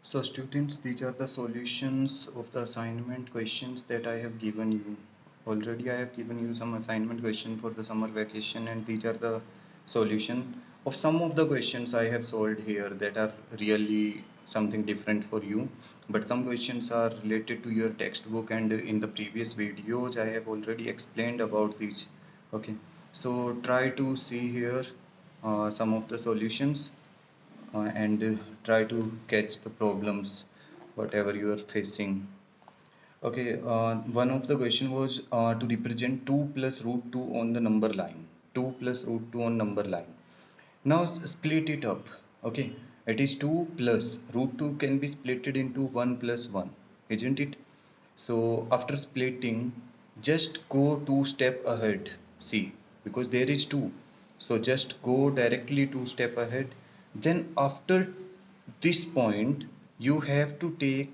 So students, these are the solutions of the assignment questions that I have given you. Already I have given you some assignment question for the summer vacation, and these are the solution of some of the questions I have solved here that are really something different for you. But some questions are related to your textbook, and in the previous videos I have already explained about these. Okay, so try to see here some of the solutions and try to catch the problems whatever you are facing. Okay, one of the question was to represent 2 plus root 2 on the number line. 2 plus root 2 on number line. Now split it up. Okay, it is 2 plus root 2 can be splitted into 1 plus 1, isn't it? So after splitting, just go two step ahead. See, because there is 2. So just go directly 2 step ahead. Then after this point, you have to take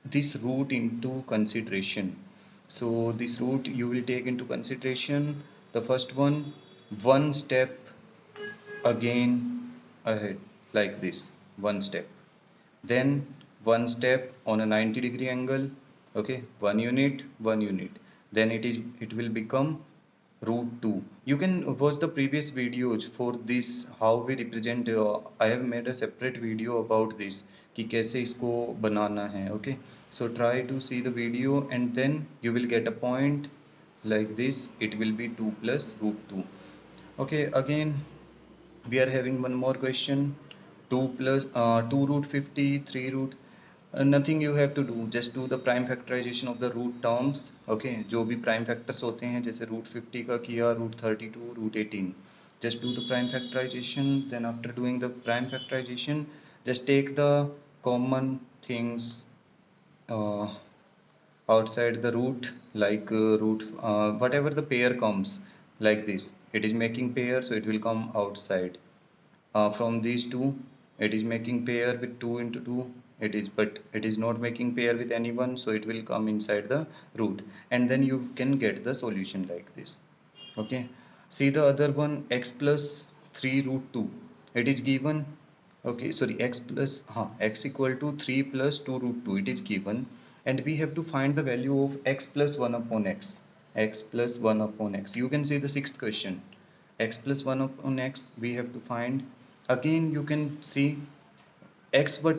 this root into consideration. So this root you will take into consideration. The first one step again ahead, like this, one step, then one step on a 90-degree angle. Okay, one unit, then it will become root 2. You can watch the previous videos for this, how we represent. I have made a separate video about this कि कैसे इसको बनाना है. Okay, so try to see the video and then you will get a point like this. It will be 2 plus root 2. Okay, again we are having one more question. 2 plus 2 root 50, 3 root, nothing you have to do, just do the prime factorization of the root terms. Okay, जो भी prime factors होते हैं, जैसे root 50 का किया, root 32, root 18, just do the prime factorization. Then after doing the prime factorization, just take the common things uh, outside the root, like root whatever the pair comes, like this, it is making pair, so it will come outside. From these two, it is making pair with 2 into 2, it is, but it is not making pair with anyone, so it will come inside the root, and then you can get the solution like this. Okay, see the other one, x plus 3 root 2, it is given. Okay, sorry, x plus x equal to 3 plus 2 root 2, it is given, and we have to find the value of x plus 1 upon x. X plus 1 upon x, you can see the sixth question, x plus 1 upon x we have to find. Again you can see x, but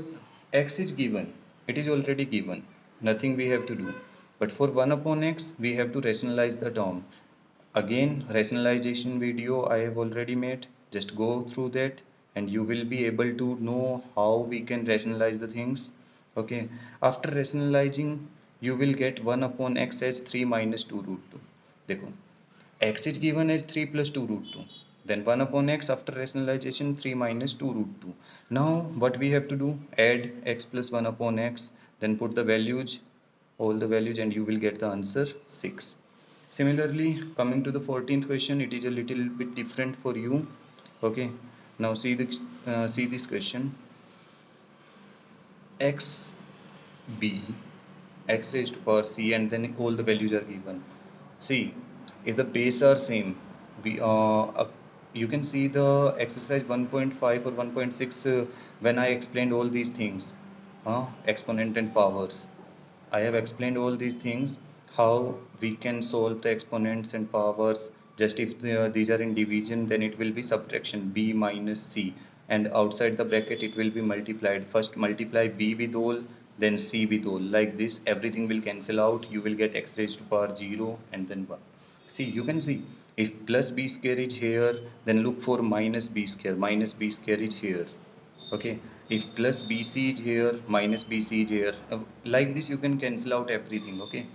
x is given, it is already given, nothing we have to do. But for 1 upon x we have to rationalize the term. Again, rationalization video I have already made, just go through that and you will be able to know how we can rationalize the things. Okay, after rationalizing you will get 1 upon x as 3 minus 2 root 2. देखो, x is given as 3 plus 2 root 2, then 1 upon x after rationalization 3 minus 2 root 2. Now what we have to do, add x plus 1 upon x, then put the values, all the values, and you will get the answer 6. Similarly, coming to the 14th question, it is a little bit different for you. Okay, now see this question, x b x raised to power c, and then all the values are given. See, if the base are same, we you can see the exercise 1.5 or 1.6 when I explained all these things, exponent and powers. I have explained all these things, how we can solve the exponents and powers. Just if these are in division, then it will be subtraction, b minus c, and outside the bracket it will be multiplied. First multiply b with all, then c with all, like this everything will cancel out, you will get x raised to power 0 and then 1. See, you can see, if plus b square is here, then look for minus b square, minus b square is here. Okay, if plus bc is here, minus bc is here, like this you can cancel out everything. Okay,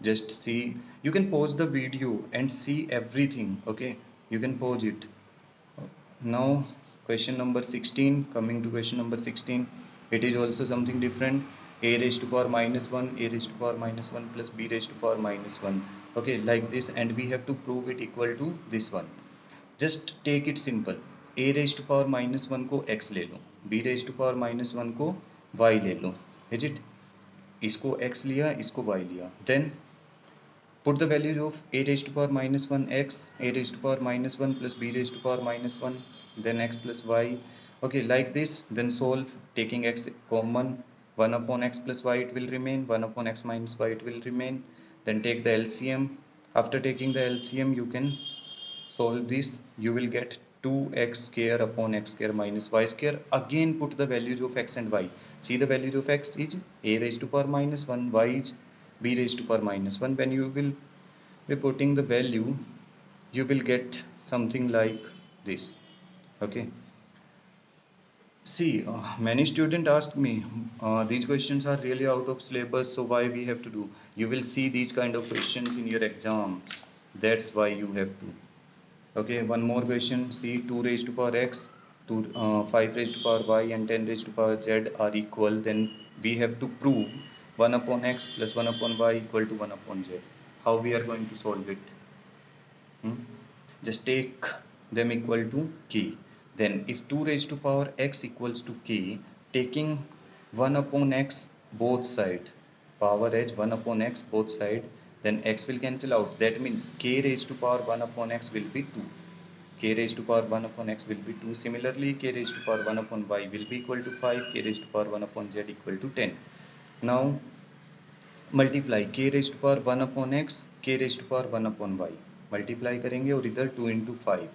just see, you can pause the video and see everything. Okay, you can pause it. Now question number 16, coming to question number 16, it is also something different. A raised to power minus 1, a raised to power minus 1 plus b raised to power minus 1. Okay, like this, and we have to prove it equal to this one. Just take it simple, a raise to power minus one को x ले लो, b raise to power minus one को y ले लो, is it, इसको x लिया, इसको y लिया, then put the values of a raised to power minus 1 x, a raised to power minus 1 plus b raised to power minus 1, then x plus y. Okay, like this, then solve taking x common, 1 upon x plus y it will remain, 1 upon x minus y it will remain. Then take the LCM. After taking the LCM, you can solve this. You will get 2x square upon x square minus y square. Again put the values of x and y. See, the value of x is a raised to power minus 1, y is b raised to power minus 1. When you will be putting the value, you will get something like this. Okay. See, many students ask me, these questions are really out of syllabus, so why we have to do? You will see these kind of questions in your exams. That's why you have to. Okay, one more question. See, 2 raised to power x, 5 raised to power y, and 10 raised to power z are equal. Then we have to prove 1 upon x plus 1 upon y equal to 1 upon z. How we are going to solve it? Just take them equal to k. Then if 2 raised to power x equals to k, taking 1 upon x both side, power h 1 upon x both side, then x will cancel out. That means k raised to power 1 upon x will be 2. K raised to power 1 upon x will be 2. Similarly, k raised to power 1 upon y will be equal to 5. K raised to power 1 upon z equal to 10. Now multiply k raised to power 1 upon x, k raised to power 1 upon y. Multiply करेंगे और इधर 2 into 5.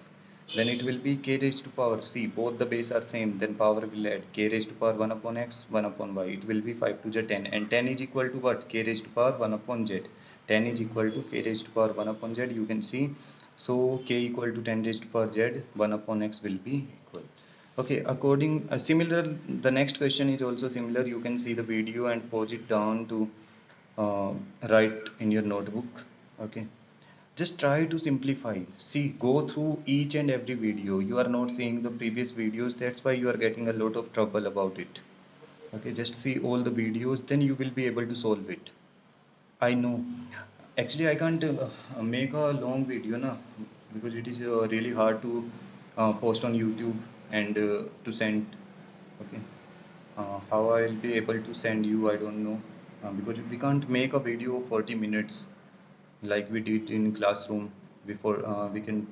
Then it will be k raised to power, see both the base are same, then power will add k raised to power 1 upon x, 1 upon y. It will be 5 to the 10, and 10 is equal to what? K raised to power 1 upon z. 10 is equal to k raised to power 1 upon z. You can see, so k equal to 10 raised to power z, 1 upon x will be equal. Okay, according similar, the next question is also similar. You can see the video and pause it down to write in your notebook. Okay, just try to simplify. See, go through each and every video. You are not seeing the previous videos, that's why you are getting a lot of trouble about it. Okay, just see all the videos, then you will be able to solve it. I know, actually I can't make a long video na, because it is really hard to post on YouTube and to send. Okay, how I'll be able to send you, I don't know, because we can't make a video of 40 minutes like we did in classroom. Before we can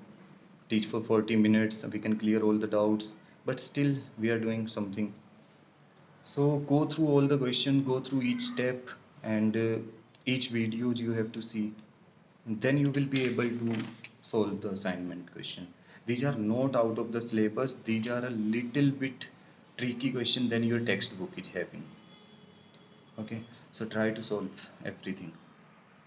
teach for 40 minutes, we can clear all the doubts, but still we are doing something. So go through all the questions, go through each step, and each videos you have to see. Then you will be able to solve the assignment question. These are not out of the syllabus. These are a little bit tricky question than your textbook is having. Okay, so try to solve everything.